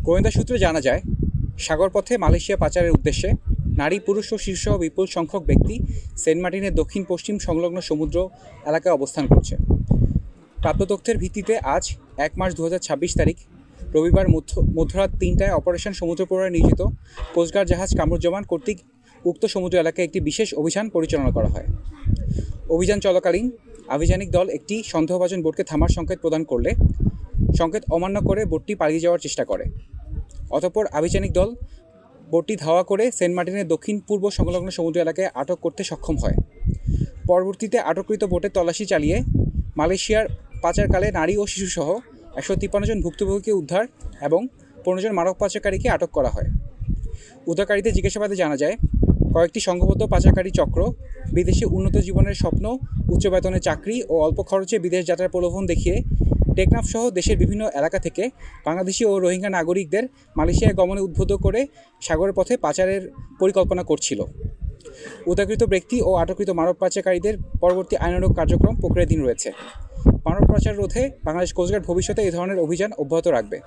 গোয়েন্দা সূত্রে জানা যায়, সাগরপথে মালয়েশিয়া পাচারের উদ্দেশ্যে নারী, পুরুষ ও শিশুসহ বিপুল সংখ্যক ব্যক্তি সেন্ট মার্টিনের দক্ষিণ পশ্চিম সংলগ্ন সমুদ্র এলাকায় অবস্থান করছে। প্রাপ্ত তথ্যের ভিত্তিতে আজ ১ মার্চ ২০২৬ তারিখ রবিবার মধ্যরাত ৩টায় অপারেশন সমুদ্র প্রহরায় নিয়োজিত কোস্টগার্ড জাহাজ কামরুজ্জামান কর্তৃক উক্ত সমুদ্র এলাকায় একটি বিশেষ অভিযান পরিচালনা করা হয়। অভিযান চলাকালীন আভিযানিক দল একটি সন্দেহভাজন বোটকে থামার সংকেত প্রদান করলে সংকেত অমান্য করে বোটটি পালিয়ে যাওয়ার চেষ্টা করে। অতঃপর আভিযানিক দল বোটটি ধাওয়া করে সেন্ট মার্টিনের দক্ষিণ পূর্ব সংলগ্ন সমুদ্র এলাকায় আটক করতে সক্ষম হয়। পরবর্তীতে আটককৃত বোটের তল্লাশি চালিয়ে মালয়েশিয়ার পাচারকালে নারী ও শিশুসহ ১৫৩ জন ভুক্তভোগীকে উদ্ধার এবং ১৫ জন মানব পাচারকারীকে আটক করা হয়। উদ্ধারকারীদের জিজ্ঞাসাবাদে জানা যায়, কয়েকটি সংঘবদ্ধ পাচারকারী চক্র বিদেশে উন্নত জীবনের স্বপ্ন, উচ্চ বেতনের চাকরি ও অল্প খরচে বিদেশ যাত্রার প্রলোভন দেখিয়ে টেকনাফ সহ দেশের বিভিন্ন এলাকা থেকে বাংলাদেশি ও রোহিঙ্গা নাগরিকদের মালয়েশিয়ায় গমনে উদ্বুদ্ধ করে সাগরের পথে পাচারের পরিকল্পনা করছিল। উদ্ধারকৃত ব্যক্তি ও আটককৃত মানব পাচারকারীদের পরবর্তী আইনানুগ কার্যক্রম প্রক্রিয়াধীন রয়েছে। মানব পাচার রোধে বাংলাদেশ কোস্টগার্ড ভবিষ্যতে এই ধরনের অভিযান অব্যাহত রাখবে।